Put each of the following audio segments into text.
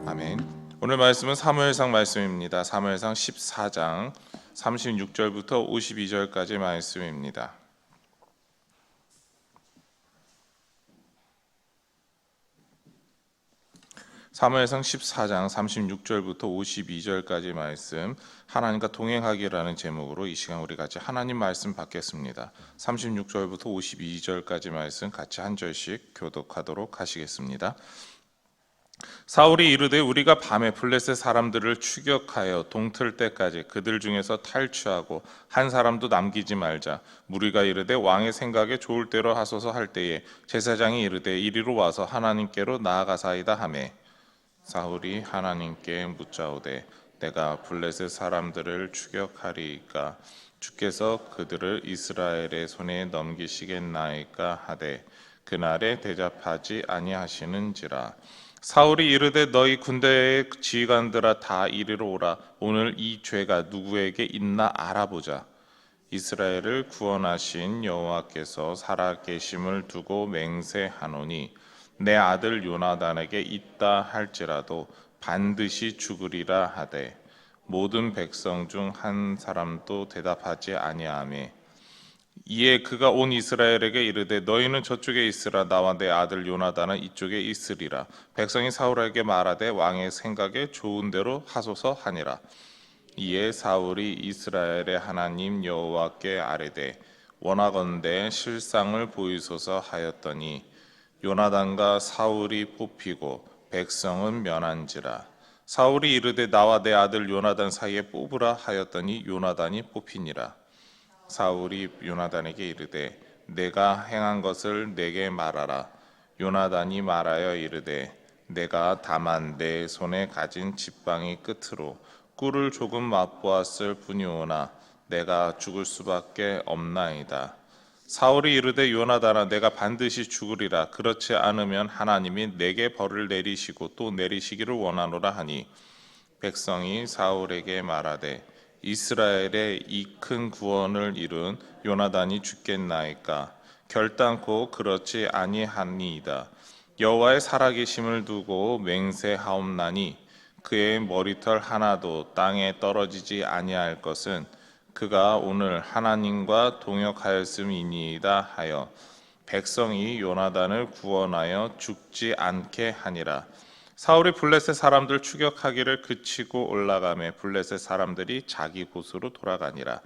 아멘. 오늘 말씀은 사무엘상 말씀입니다. 사무엘상 14장 36절부터 52절까지 말씀입니다. 사무엘상 14장 36절부터 52절까지 말씀, 하나님과 동행하기라는 제목으로 이 시간 우리 같이 하나님 말씀 받겠습니다. 36절부터 52절까지 말씀 같이 한 절씩 교독하도록 하시겠습니다. 사울이 이르되 우리가 밤에 블레셋 사람들을 추격하여 동틀 때까지 그들 중에서 탈취하고 한 사람도 남기지 말자. 무리가 이르되 왕의 생각에 좋을 대로 하소서 할 때에 제사장이 이르되 이리로 와서 하나님께로 나아가사이다 하매 사울이 하나님께 묻자오되 내가 블레셋 사람들을 추격하리이까 주께서 그들을 이스라엘의 손에 넘기시겠나이까 하되 그날에 대답하지 아니하시는지라. 사울이 이르되 너희 군대의 지휘관들아 다 이리로 오라. 오늘 이 죄가 누구에게 있나 알아보자. 이스라엘을 구원하신 여호와께서 살아계심을 두고 맹세하노니 내 아들 요나단에게 있다 할지라도 반드시 죽으리라 하되 모든 백성 중 한 사람도 대답하지 아니하매 이에 그가 온 이스라엘에게 이르되 너희는 저쪽에 있으라. 나와 내 아들 요나단은 이쪽에 있으리라. 백성이 사울에게 말하되 왕의 생각에 좋은 대로 하소서 하니라. 이에 사울이 이스라엘의 하나님 여호와께 아뢰되 원하건대 실상을 보이소서 하였더니 요나단과 사울이 뽑히고 백성은 면한지라. 사울이 이르되 나와 내 아들 요나단 사이에 뽑으라 하였더니 요나단이 뽑히니라. 사울이 요나단에게 이르되 내가 행한 것을 내게 말하라. 요나단이 말하여 이르되 내가 다만 내 손에 가진 지팡이 끝으로 꿀을 조금 맛보았을 뿐이오나 내가 죽을 수밖에 없나이다. 사울이 이르되 요나단아 내가 반드시 죽으리라. 그렇지 않으면 하나님이 내게 벌을 내리시고 또 내리시기를 원하노라 하니 백성이 사울에게 말하되 이스라엘의 이 큰 구원을 이룬 요나단이 죽겠나이까. 결단코 그렇지 아니하니이다. 여호와의 살아계심을 두고 맹세하옵나니 그의 머리털 하나도 땅에 떨어지지 아니할 것은 그가 오늘 하나님과 동역하였음이니이다 하여 백성이 요나단을 구원하여 죽지 않게 하니라. 사울이 블레셋 사람들 추격하기를 그치고 올라가매 블레셋 사람들이 자기 곳으로 돌아가니라.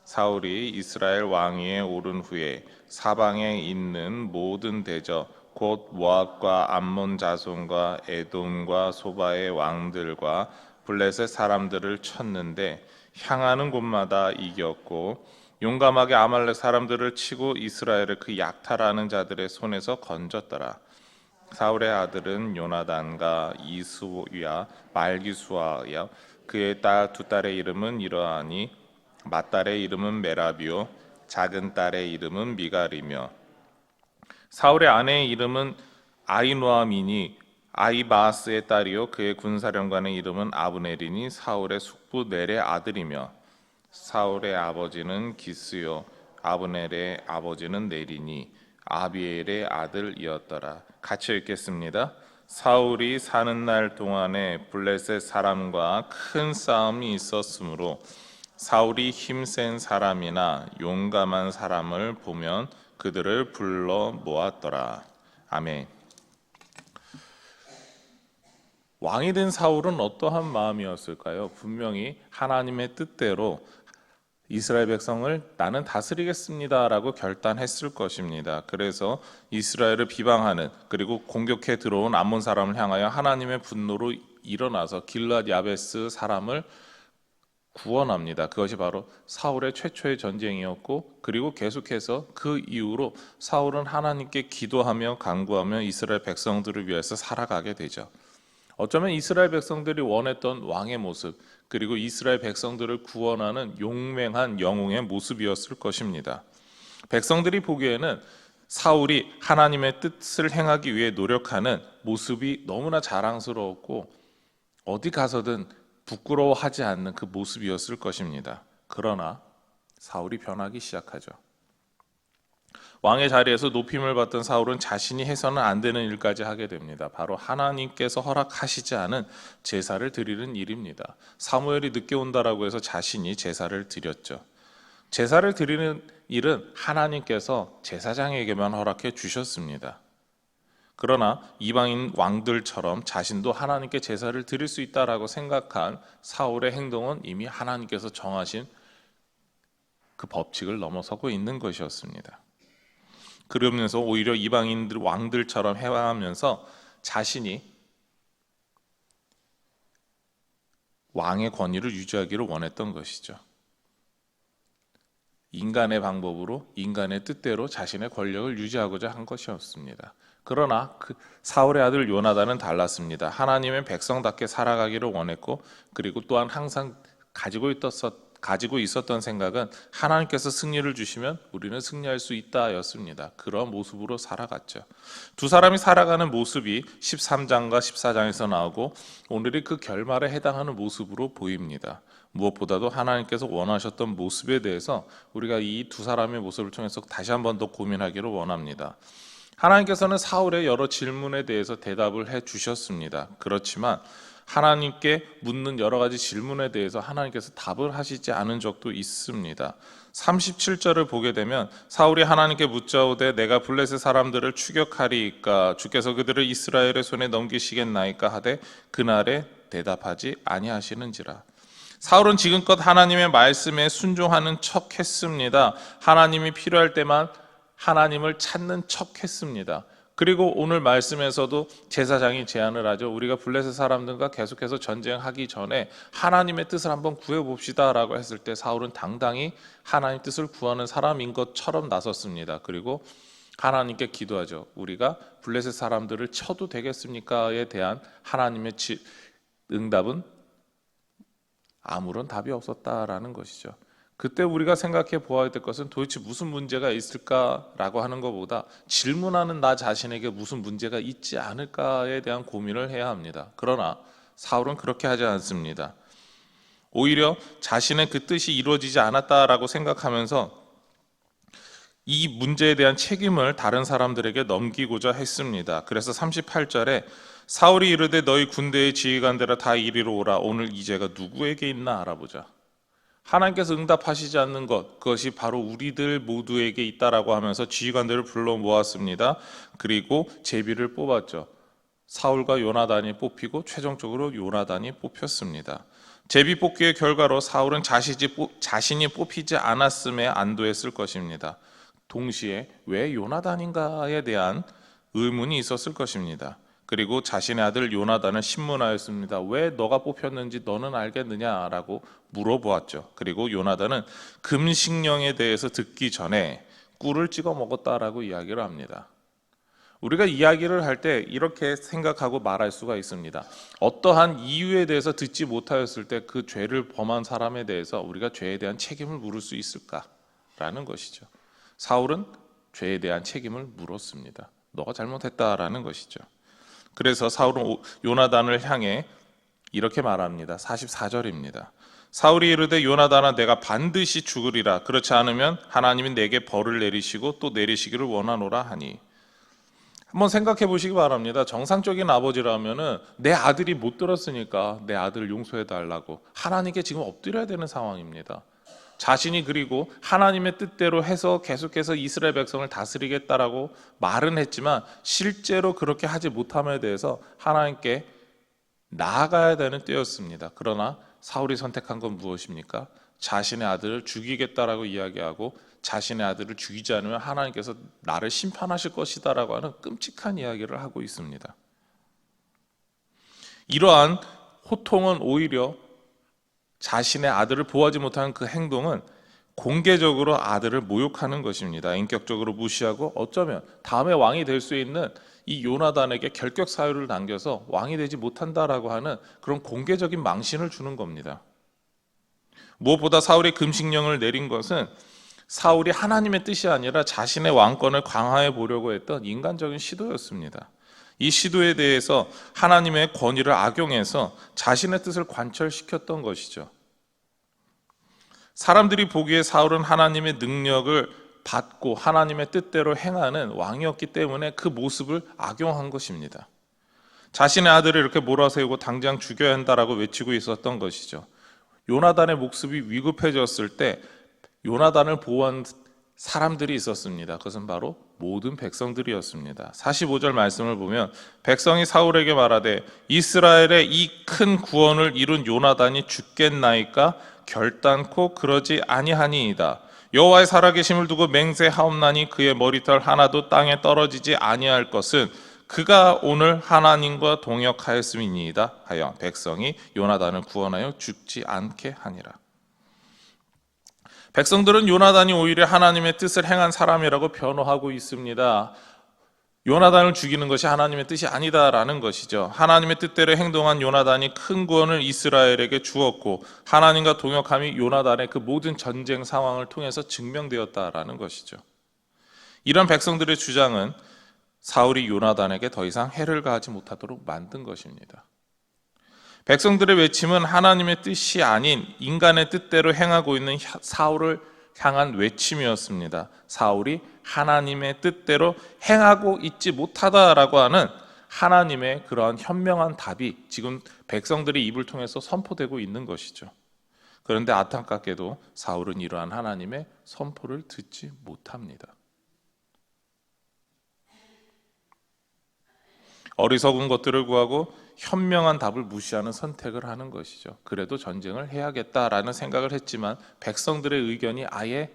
사울이 이스라엘 왕위에 오른 후에 사방에 있는 모든 대저 곧 모압과 암몬 자손과 에돔과 소바의 왕들과 블레셋 사람들을 쳤는데 향하는 곳마다 이겼고 용감하게 아말렉 사람들을 치고 이스라엘을 그 약탈하는 자들의 손에서 건졌더라. 사울의 아들은 요나단과 이수야 말기수아여 그의 두 딸의 이름은 이러하니 맏딸의 이름은 메라비요 작은 딸의 이름은 미갈이며 사울의 아내의 이름은 아히노아미니 아히마아스의 딸이요 그의 군사령관의 이름은 아브넬이니 사울의 숙부 넬의 아들이며 사울의 아버지는 기스요 아브넬의 아버지는 넬이니 아비엘의 아들이었더라. 같이 읽겠습니다. 사울이 사는 날 동안에 블레셋 사람과 큰 싸움이 있었으므로 사울이 힘센 사람이나 용감한 사람을 보면 그들을 불러 모았더라. 아멘. 왕이 된 사울은 어떠한 마음이었을까요? 분명히 하나님의 뜻대로 이스라엘 백성을 나는 다스리겠습니다라고 결단했을 것입니다. 그래서 이스라엘을 비방하는 그리고 공격해 들어온 암몬 사람을 향하여 하나님의 분노로 일어나서 길앗 야베스 사람을 구원합니다. 그것이 바로 사울의 최초의 전쟁이었고 그리고 계속해서 그 이후로 사울은 하나님께 기도하며 간구하며 이스라엘 백성들을 위해서 살아가게 되죠. 어쩌면 이스라엘 백성들이 원했던 왕의 모습 그리고 이스라엘 백성들을 구원하는 용맹한 영웅의 모습이었을 것입니다. 백성들이 보기에는 사울이 하나님의 뜻을 행하기 위해 노력하는 모습이 너무나 자랑스러웠고 어디 가서든 부끄러워하지 않는 그 모습이었을 것입니다. 그러나 사울이 변하기 시작하죠. 왕의 자리에서 높임을 받던 사울은 자신이 해서는 안 되는 일까지 하게 됩니다. 바로 하나님께서 허락하시지 않은 제사를 드리는 일입니다. 사무엘이 늦게 온다라고 해서 자신이 제사를 드렸죠. 제사를 드리는 일은 하나님께서 제사장에게만 허락해 주셨습니다. 그러나 이방인 왕들처럼 자신도 하나님께 제사를 드릴 수 있다라고 생각한 사울의 행동은 이미 하나님께서 정하신 그 법칙을 넘어서고 있는 것이었습니다. 그러면서 오히려 이방인들 왕들처럼 해와하면서 자신이 왕의 권위를 유지하기를 원했던 것이죠. 인간의 방법으로 인간의 뜻대로 자신의 권력을 유지하고자 한 것이었습니다. 그러나 그 사울의 아들 요나단은 달랐습니다. 하나님의 백성답게 살아가기를 원했고, 그리고 또한 항상 가지고 있었던 생각은 하나님께서 승리를 주시면 우리는 승리할 수 있다였습니다. 그런 모습으로 살아갔죠. 두 사람이 살아가는 모습이 13장과 14장에서 나오고 오늘이 그 결말에 해당하는 모습으로 보입니다. 무엇보다도 하나님께서 원하셨던 모습에 대해서 우리가 이 두 사람의 모습을 통해서 다시 한 번 더 고민하기를 원합니다. 하나님께서는 사울의 여러 질문에 대해서 대답을 해 주셨습니다. 그렇지만 하나님께 묻는 여러 가지 질문에 대해서 하나님께서 답을 하시지 않은 적도 있습니다. 37절을 보게 되면 사울이 하나님께 묻자오되 내가 블레셋 사람들을 추격하리이까 주께서 그들을 이스라엘의 손에 넘기시겠나이까 하되 그날에 대답하지 아니하시는지라. 사울은 지금껏 하나님의 말씀에 순종하는 척 했습니다. 하나님이 필요할 때만 하나님을 찾는 척 했습니다. 그리고 오늘 말씀에서도 제사장이 제안을 하죠. 우리가 블레셋 사람들과 계속해서 전쟁하기 전에 하나님의 뜻을 한번 구해봅시다 라고 했을 때 사울은 당당히 하나님 뜻을 구하는 사람인 것처럼 나섰습니다. 그리고 하나님께 기도하죠. 우리가 블레셋 사람들을 쳐도 되겠습니까에 대한 하나님의 응답은 아무런 답이 없었다라는 것이죠. 그때 우리가 생각해 보아야 될 것은 도대체 무슨 문제가 있을까라고 하는 것보다 질문하는 나 자신에게 무슨 문제가 있지 않을까에 대한 고민을 해야 합니다. 그러나 사울은 그렇게 하지 않습니다. 오히려 자신의 그 뜻이 이루어지지 않았다라고 생각하면서 이 문제에 대한 책임을 다른 사람들에게 넘기고자 했습니다. 그래서 38절에 사울이 이르되 너희 군대의 지휘관들아 다 이리로 오라. 오늘 이 죄가 누구에게 있나 알아보자. 하나님께서 응답하시지 않는 것, 그것이 바로 우리들 모두에게 있다라고 하면서 지휘관들을 불러 모았습니다. 그리고 제비를 뽑았죠. 사울과 요나단이 뽑히고 최종적으로 요나단이 뽑혔습니다. 제비 뽑기의 결과로 사울은 자신이 뽑히지 않았음에 안도했을 것입니다. 동시에 왜 요나단인가에 대한 의문이 있었을 것입니다. 그리고 자신의 아들 요나단을 신문하였습니다. 왜 너가 뽑혔는지 너는 알겠느냐라고 물어보았죠. 그리고 요나단은 금식령에 대해서 듣기 전에 꿀을 찍어 먹었다라고 이야기를 합니다. 우리가 이야기를 할 때 이렇게 생각하고 말할 수가 있습니다. 어떠한 이유에 대해서 듣지 못하였을 때 그 죄를 범한 사람에 대해서 우리가 죄에 대한 책임을 물을 수 있을까라는 것이죠. 사울은 죄에 대한 책임을 물었습니다. 너가 잘못했다라는 것이죠. 그래서 사울은 요나단을 향해 이렇게 말합니다. 44절입니다. 사울이 이르되 요나단아 내가 반드시 죽으리라. 그렇지 않으면 하나님이 내게 벌을 내리시고 또 내리시기를 원하노라 하니. 한번 생각해 보시기 바랍니다. 정상적인 아버지라면은 내 아들이 못 들었으니까 내 아들을 용서해 달라고 하나님께 지금 엎드려야 되는 상황입니다. 자신이 그리고 하나님의 뜻대로 해서 계속해서 이스라엘 백성을 다스리겠다라고 말은 했지만 실제로 그렇게 하지 못함에 대해서 하나님께 나아가야 되는 때였습니다. 그러나 사울이 선택한 건 무엇입니까? 자신의 아들을 죽이겠다라고 이야기하고 자신의 아들을 죽이지 않으면 하나님께서 나를 심판하실 것이다라고 하는 끔찍한 이야기를 하고 있습니다. 이러한 호통은 오히려 자신의 아들을 보호하지 못하는 그 행동은 공개적으로 아들을 모욕하는 것입니다. 인격적으로 무시하고 어쩌면 다음에 왕이 될 수 있는 이 요나단에게 결격 사유를 남겨서 왕이 되지 못한다라고 하는 그런 공개적인 망신을 주는 겁니다. 무엇보다 사울이 금식령을 내린 것은 사울이 하나님의 뜻이 아니라 자신의 왕권을 강화해 보려고 했던 인간적인 시도였습니다. 이 시도에 대해서 하나님의 권위를 악용해서 자신의 뜻을 관철시켰던 것이죠. 사람들이 보기에 사울은 하나님의 능력을 받고 하나님의 뜻대로 행하는 왕이었기 때문에 그 모습을 악용한 것입니다. 자신의 아들을 이렇게 몰아세우고 당장 죽여야 한다라고 외치고 있었던 것이죠. 요나단의 목숨이 위급해졌을 때 요나단을 보호한 사람들이 있었습니다. 그것은 바로 모든 백성들이었습니다. 45절 말씀을 보면 백성이 사울에게 말하되 이스라엘의 이 큰 구원을 이룬 요나단이 죽겠나이까 결단코 그러지 아니하니이다. 여호와의 살아계심을 두고 맹세하옵나니 그의 머리털 하나도 땅에 떨어지지 아니할 것은 그가 오늘 하나님과 동역하였음이니이다 하여 백성이 요나단을 구원하여 죽지 않게 하니라. 백성들은 요나단이 오히려 하나님의 뜻을 행한 사람이라고 변호하고 있습니다. 요나단을 죽이는 것이 하나님의 뜻이 아니다라는 것이죠. 하나님의 뜻대로 행동한 요나단이 큰 구원을 이스라엘에게 주었고 하나님과 동역함이 요나단의 그 모든 전쟁 상황을 통해서 증명되었다라는 것이죠. 이런 백성들의 주장은 사울이 요나단에게 더 이상 해를 가하지 못하도록 만든 것입니다. 백성들의 외침은 하나님의 뜻이 아닌 인간의 뜻대로 행하고 있는 사울을 향한 외침이었습니다. 사울이 하나님의 뜻대로 행하고 있지 못하다라고 하는 하나님의 그러한 현명한 답이 지금 백성들의 입을 통해서 선포되고 있는 것이죠. 그런데 안타깝게도 사울은 이러한 하나님의 선포를 듣지 못합니다. 어리석은 것들을 구하고 현명한 답을 무시하는 선택을 하는 것이죠. 그래도 전쟁을 해야겠다라는 생각을 했지만 백성들의 의견이 아예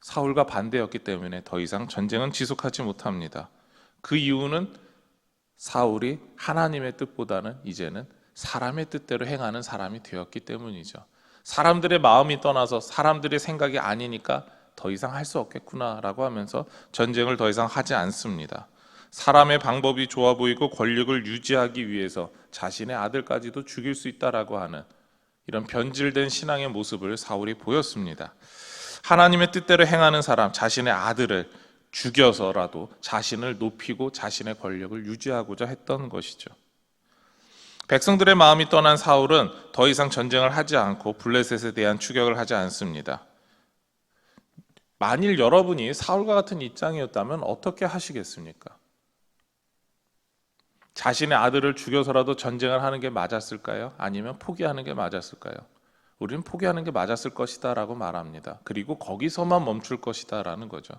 사울과 반대였기 때문에 더 이상 전쟁은 지속하지 못합니다. 그 이유는 사울이 하나님의 뜻보다는 이제는 사람의 뜻대로 행하는 사람이 되었기 때문이죠. 사람들의 마음이 떠나서 사람들의 생각이 아니니까 더 이상 할 수 없겠구나라고 하면서 전쟁을 더 이상 하지 않습니다. 사람의 방법이 좋아 보이고 권력을 유지하기 위해서 자신의 아들까지도 죽일 수 있다라고 하는 이런 변질된 신앙의 모습을 사울이 보였습니다. 하나님의 뜻대로 행하는 사람, 자신의 아들을 죽여서라도 자신을 높이고 자신의 권력을 유지하고자 했던 것이죠. 백성들의 마음이 떠난 사울은 더 이상 전쟁을 하지 않고 블레셋에 대한 추격을 하지 않습니다. 만일 여러분이 사울과 같은 입장이었다면 어떻게 하시겠습니까? 자신의 아들을 죽여서라도 전쟁을 하는 게 맞았을까요? 아니면 포기하는 게 맞았을까요? 우리는 포기하는 게 맞았을 것이다 라고 말합니다. 그리고 거기서만 멈출 것이다 라는 거죠.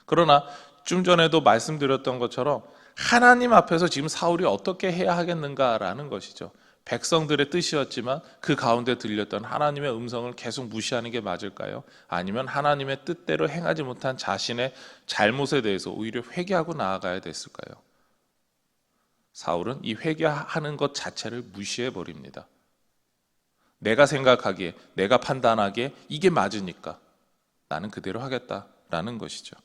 그러나 좀 전에도 말씀드렸던 것처럼 하나님 앞에서 지금 사울이 어떻게 해야 하겠는가라는 것이죠. 백성들의 뜻이었지만 그 가운데 들렸던 하나님의 음성을 계속 무시하는 게 맞을까요? 아니면 하나님의 뜻대로 행하지 못한 자신의 잘못에 대해서 오히려 회개하고 나아가야 됐을까요? 사울은 이 회개하는 것 자체를 무시해 버립니다. 내가 생각하기에, 내가 판단하기에 이게 맞으니까 나는 그대로 하겠다라는 것이죠.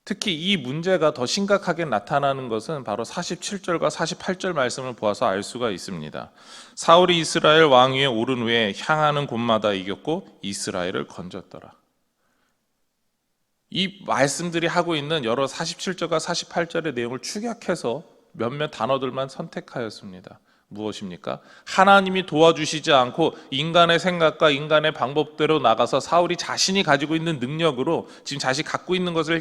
특히 이 문제가 더 심각하게 나타나는 것은 바로 47절과 48절 말씀을 보아서 알 수가 있습니다. 사울이 이스라엘 왕위에 오른 후에 향하는 곳마다 이겼고 이스라엘을 건졌더라. 이 말씀들이 하고 있는 여러 47절과 48절의 내용을 축약해서 몇몇 단어들만 선택하였습니다. 무엇입니까? 하나님이 도와주시지 않고 인간의 생각과 인간의 방법대로 나가서 사울이 자신이 가지고 있는 능력으로 지금 자신이 갖고 있는 것을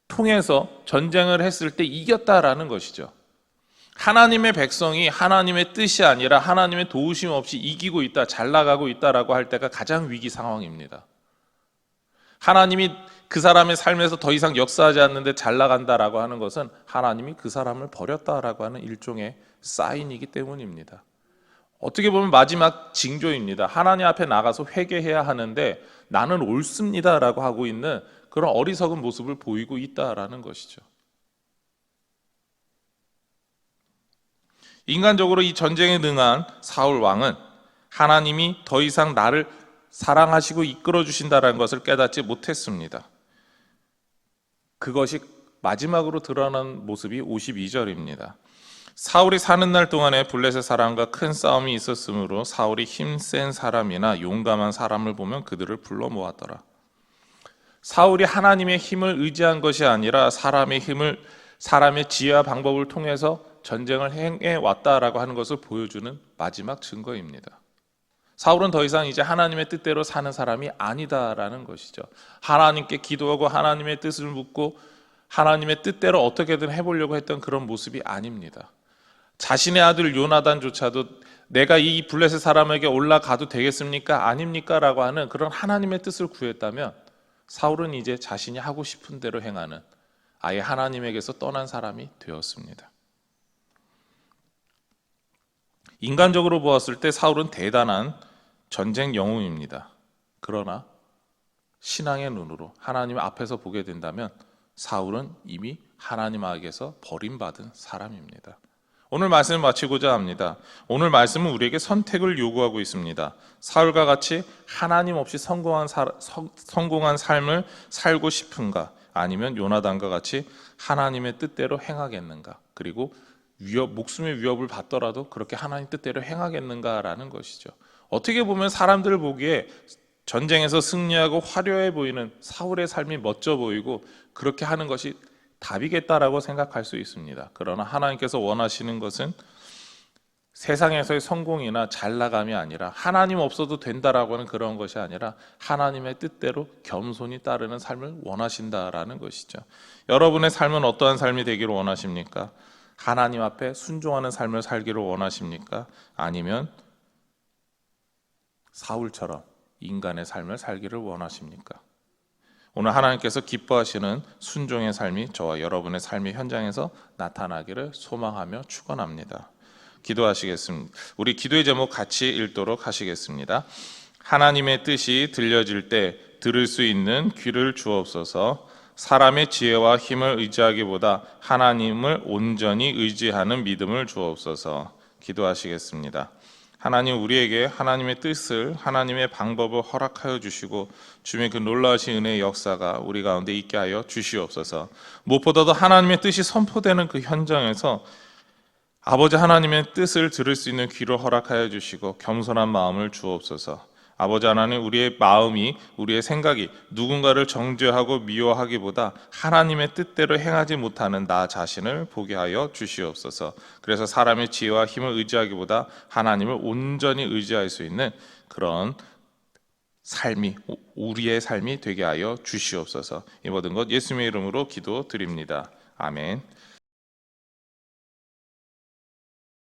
통해서 전쟁을 했을 때 이겼다라는 것이죠. 하나님의 백성이 하나님의 뜻이 아니라 하나님의 도우심 없이 이기고 있다, 잘 나가고 있다라고 할 때가 가장 위기 상황입니다. 하나님이 그 사람의 삶에서 더 이상 역사하지 않는데 잘 나간다라고 하는 것은 하나님이 그 사람을 버렸다라고 하는 일종의 사인이기 때문입니다. 어떻게 보면 마지막 징조입니다. 하나님 앞에 나가서 회개해야 하는데 나는 옳습니다라고 하고 있는 그런 어리석은 모습을 보이고 있다라는 것이죠. 인간적으로 이 전쟁에 능한 사울 왕은 하나님이 더 이상 나를 사랑하시고 이끌어 주신다는 것을 깨닫지 못했습니다. 그것이 마지막으로 드러난 모습이 52절입니다. 사울이 사는 날 동안에 블레셋 사람과 큰 싸움이 있었으므로 사울이 힘센 사람이나 용감한 사람을 보면 그들을 불러 모았더라. 사울이 하나님의 힘을 의지한 것이 아니라 사람의 지혜와 방법을 통해서 전쟁을 행해 왔다라고 하는 것을 보여주는 마지막 증거입니다. 사울은 더 이상 이제 하나님의 뜻대로 사는 사람이 아니다라는 것이죠. 하나님께 기도하고 하나님의 뜻을 묻고 하나님의 뜻대로 어떻게든 해보려고 했던 그런 모습이 아닙니다. 자신의 아들 요나단조차도 내가 이 블레셋 사람에게 올라가도 되겠습니까? 아닙니까? 라고 하는 그런 하나님의 뜻을 구했다면 사울은 이제 자신이 하고 싶은 대로 행하는 아예 하나님에게서 떠난 사람이 되었습니다. 인간적으로 보았을 때 사울은 대단한 전쟁 영웅입니다. 그러나 신앙의 눈으로 하나님 앞에서 보게 된다면 사울은 이미 하나님에게서 버림받은 사람입니다. 오늘 말씀을 마치고자 합니다. 오늘 말씀은 우리에게 선택을 요구하고 있습니다. 사울과 같이 하나님 없이 성공한 삶을 살고 싶은가? 아니면 요나단과 같이 하나님의 뜻대로 행하겠는가? 그리고 목숨의 위협을 받더라도 그렇게 하나님 뜻대로 행하겠는가라는 것이죠. 어떻게 보면 사람들 보기에 전쟁에서 승리하고 화려해 보이는 사울의 삶이 멋져 보이고 그렇게 하는 것이 답이겠다라고 생각할 수 있습니다. 그러나 하나님께서 원하시는 것은 세상에서의 성공이나 잘나감이 아니라 하나님 없어도 된다라고 하는 그런 것이 아니라 하나님의 뜻대로 겸손히 따르는 삶을 원하신다라는 것이죠. 여러분의 삶은 어떠한 삶이 되기를 원하십니까? 하나님 앞에 순종하는 삶을 살기를 원하십니까? 아니면 사울처럼 인간의 삶을 살기를 원하십니까? 오늘 하나님께서 기뻐하시는 순종의 삶이 저와 여러분의 삶의 현장에서 나타나기를 소망하며 축원합니다. 기도하시겠습니다. 우리 기도의 제목 같이 읽도록 하시겠습니다. 하나님의 뜻이 들려질 때 들을 수 있는 귀를 주옵소서. 사람의 지혜와 힘을 의지하기보다 하나님을 온전히 의지하는 믿음을 주옵소서. 기도하시겠습니다. 하나님, 우리에게 하나님의 뜻을, 하나님의 방법을 허락하여 주시고 주님의 그 놀라우신 은혜의 역사가 우리 가운데 있게 하여 주시옵소서. 무엇보다도 하나님의 뜻이 선포되는 그 현장에서 아버지 하나님의 뜻을 들을 수 있는 귀를 허락하여 주시고 겸손한 마음을 주옵소서. 아버지 하나님, 우리의 마음이, 우리의 생각이 누군가를 정죄하고 미워하기보다 하나님의 뜻대로 행하지 못하는 나 자신을 보게 하여 주시옵소서. 그래서 사람의 지혜와 힘을 의지하기보다 하나님을 온전히 의지할 수 있는 그런 삶이, 우리의 삶이 되게 하여 주시옵소서. 이 모든 것 예수님의 이름으로 기도드립니다. 아멘.